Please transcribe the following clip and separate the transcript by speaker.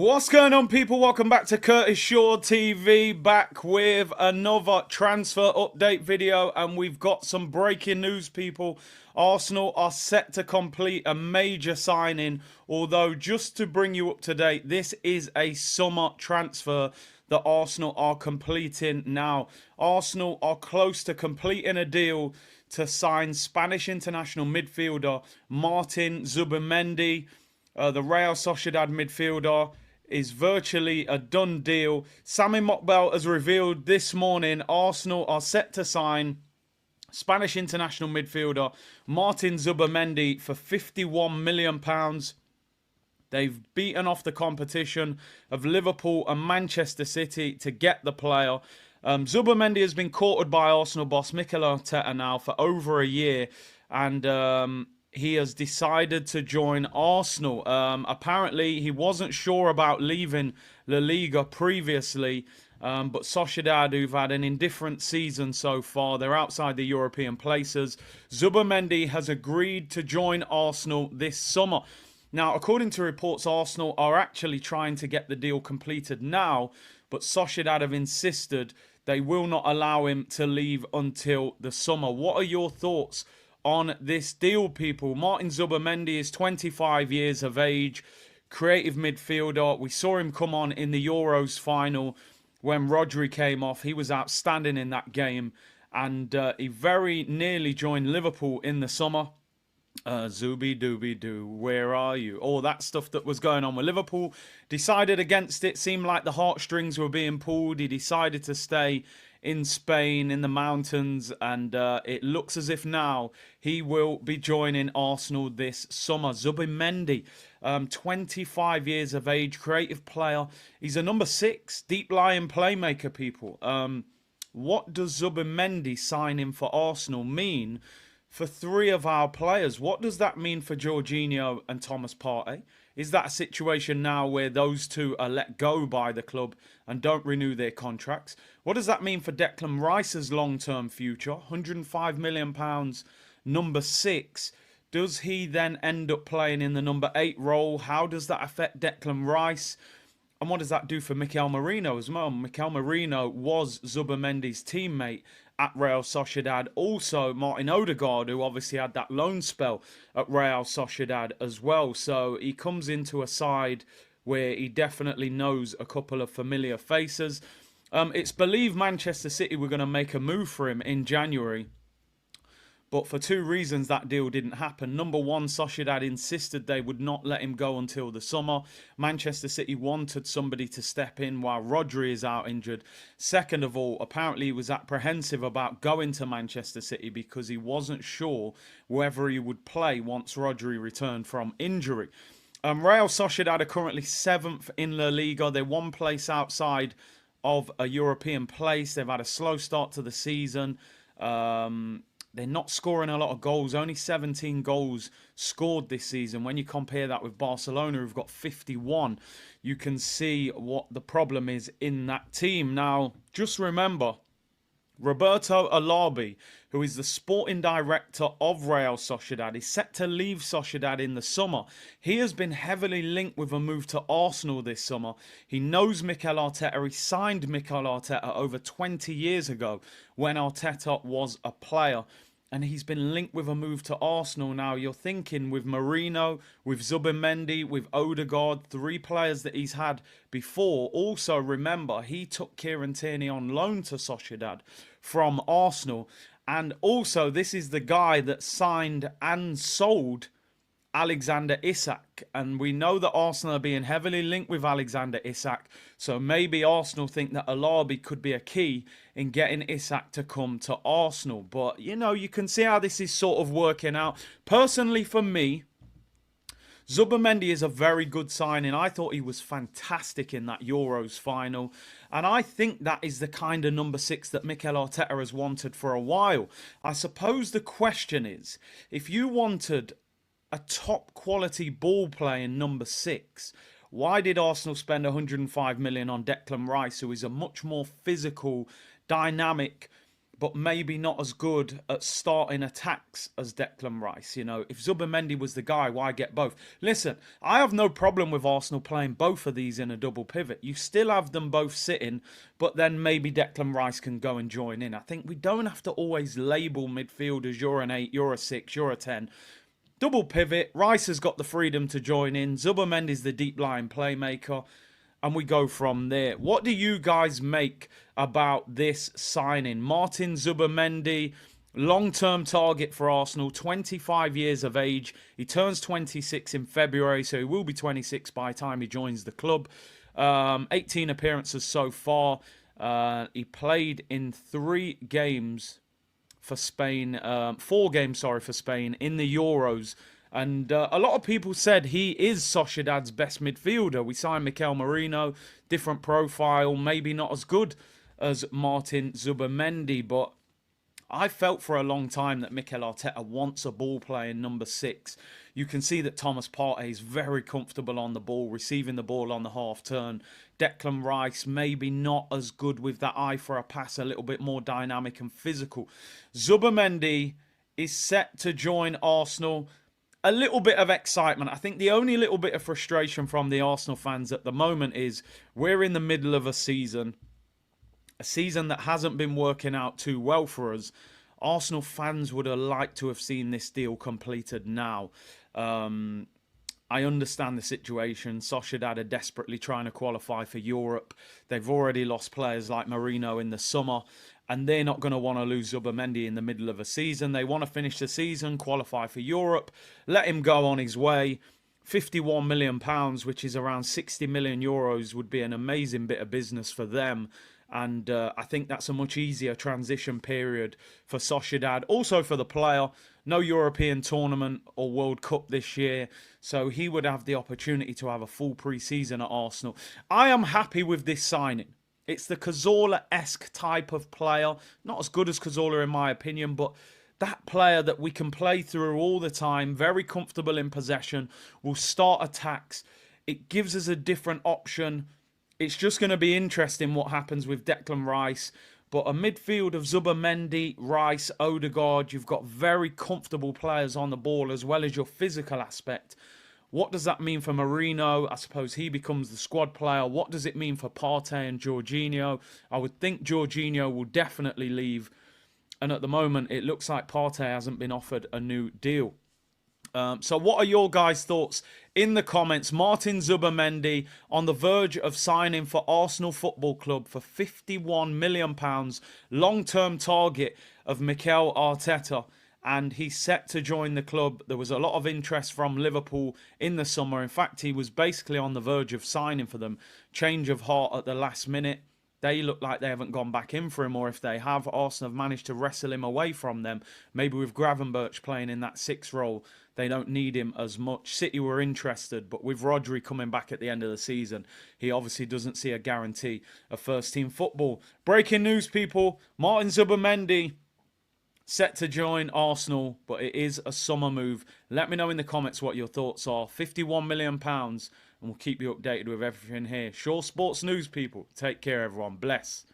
Speaker 1: What's going on, people? Welcome back to Curtis Shaw TV, back with another transfer update video, and we've got some breaking news, people. Arsenal are set to complete a major signing, although just to bring you up to date, this is a summer transfer that Arsenal are completing now. Arsenal are close to completing a deal to sign Spanish international midfielder Martin Zubimendi. The Real Sociedad midfielder is virtually a done deal. Sami Mokbel has revealed this morning Arsenal are set to sign Spanish international midfielder Martin Zubimendi for £51 million. They've beaten off the competition of Liverpool and Manchester City to get the player. Zubimendi has been courted by Arsenal boss Mikel Arteta now for over a year, and he has decided to join Arsenal. Apparently, he wasn't sure about leaving La Liga previously, but Sociedad, who've had an indifferent season so far, they're outside the European places. Zubimendi has agreed to join Arsenal this summer. Now, according to reports, Arsenal are actually trying to get the deal completed now, but Sociedad have insisted they will not allow him to leave until the summer. What are your thoughts on this deal, people? Martin Zubimendi is 25 years of age, creative midfielder. We saw him come on in the Euros final when Rodri came off. He was outstanding in that game, and he very nearly joined Liverpool in the summer. Zubi dooby doo, where are you? All that stuff that was going on with Liverpool. Decided against it. Seemed like the heartstrings were being pulled. He decided to stay in Spain, in the mountains, and it looks as if now he will be joining Arsenal this summer. Zubimendi, 25 years of age, creative player. He's a number 6, deep-lying playmaker, people. What does Zubimendi signing for Arsenal mean for 3 of our players? What does that mean for Jorginho and Thomas Partey? Is that a situation now where those 2 are let go by the club and don't renew their contracts? What does that mean for Declan Rice's long-term future? £105 million, number 6. Does he then end up playing in the number 8 role? How does that affect Declan Rice? And what does that do for Mikel Merino as well? Mikel Merino was Zubimendi's teammate at Real Sociedad. Also, Martin Odegaard, who obviously had that loan spell at Real Sociedad as well. So he comes into a side where he definitely knows a couple of familiar faces. It's believed Manchester City were going to make a move for him in January, but for 2 reasons that deal didn't happen. Number 1, Sociedad insisted they would not let him go until the summer. Manchester City wanted somebody to step in while Rodri is out injured. Second of all, apparently he was apprehensive about going to Manchester City because he wasn't sure whether he would play once Rodri returned from injury. Real Sociedad are currently 7th in La Liga. They're 1 place outside of a European place. They've had a slow start to the season. They're not scoring a lot of goals. Only 17 goals scored this season. When you compare that with Barcelona, who've got 51, you can see what the problem is in that team. Now, just remember, Roberto Ali, who is the sporting director of Real Sociedad, is set to leave Sociedad in the summer. He has been heavily linked with a move to Arsenal this summer. He knows Mikel Arteta. He signed Mikel Arteta over 20 years ago when Arteta was a player, and he's been linked with a move to Arsenal. Now, you're thinking with Merino, with Zubimendi, with Odegaard, 3 players that he's had before. Also, remember, he took Kieran Tierney on loan to Sociedad from Arsenal. And also, this is the guy that signed and sold Alexander Isak, and we know that Arsenal are being heavily linked with Alexander Isak, so maybe Arsenal think that Alabi could be a key in getting Isak to come to Arsenal. But, you know, you can see how this is sort of working out. Personally, for me, Zubimendi is a very good signing. I thought he was fantastic in that Euros final, and I think that is the kind of number 6 that Mikel Arteta has wanted for a while. I suppose the question is, if you wanted a top quality ball playing number 6, why did Arsenal spend 105 million on Declan Rice, who is a much more physical, dynamic but maybe not as good at starting attacks as Declan Rice. You know, if Zubimendi was the guy, why get both? Listen, I have no problem with Arsenal playing both of these in a double pivot. You still have them both sitting, but then maybe Declan Rice can go and join in. I think we don't have to always label midfielders, you're an 8, you're a 6, you're a 10. Double pivot, Rice has got the freedom to join in. Zubimendi's the deep line playmaker, and we go from there. What do you guys make about this signing? Martin Zubimendi, long-term target for Arsenal, 25 years of age. He turns 26 in February, so he will be 26 by the time he joins the club. 18 appearances so far. He played in 3 games for Spain, 4 games, sorry, for Spain in the Euros. And a lot of people said he is Sociedad's best midfielder. We signed Mikel Merino, different profile, maybe not as good as Martin Zubimendi, but I felt for a long time that Mikel Arteta wants a ball playing number 6. You can see that Thomas Partey is very comfortable on the ball, receiving the ball on the half turn. Declan Rice maybe not as good with that eye for a pass, a little bit more dynamic and physical. Zubimendi is set to join Arsenal. A little bit of excitement. I think the only little bit of frustration from the Arsenal fans at the moment is we're in the middle of a season that hasn't been working out too well for us. Arsenal fans would have liked to have seen this deal completed now. I understand the situation. Sociedad are desperately trying to qualify for Europe. They've already lost players like Marino in the summer, and they're not going to want to lose Zubimendi in the middle of a season. They want to finish the season, qualify for Europe, let him go on his way. £51 million, which is around 60 million euros, would be an amazing bit of business for them. And I think that's a much easier transition period for Sociedad. Also for the player, no European tournament or World Cup this year. So he would have the opportunity to have a full pre-season at Arsenal. I am happy with this signing. It's the Cazorla-esque type of player. Not as good as Cazorla in my opinion, but that player that we can play through all the time, very comfortable in possession, will start attacks. It gives us a different option. It's just going to be interesting what happens with Declan Rice. But a midfield of Zubimendi, Rice, Odegaard, you've got very comfortable players on the ball as well as your physical aspect. What does that mean for Marino? I suppose he becomes the squad player. What does it mean for Partey and Jorginho? I would think Jorginho will definitely leave. And at the moment, it looks like Partey hasn't been offered a new deal. So what are your guys' thoughts in the comments? Martin Zubimendi on the verge of signing for Arsenal Football Club for £51 million, long-term target of Mikel Arteta, and he's set to join the club. There was a lot of interest from Liverpool in the summer. In fact, he was basically on the verge of signing for them. Change of heart at the last minute. They look like they haven't gone back in for him, or if they have, Arsenal have managed to wrestle him away from them. Maybe with Gravenberch playing in that 6 role, they don't need him as much. City were interested, but with Rodri coming back at the end of the season, he obviously doesn't see a guarantee of first-team football. Breaking news, people. Martin Zubimendi set to join Arsenal, but it is a summer move. Let me know in the comments what your thoughts are. £51 million, and we'll keep you updated with everything here. Shore Sports News, people. Take care, everyone. Bless.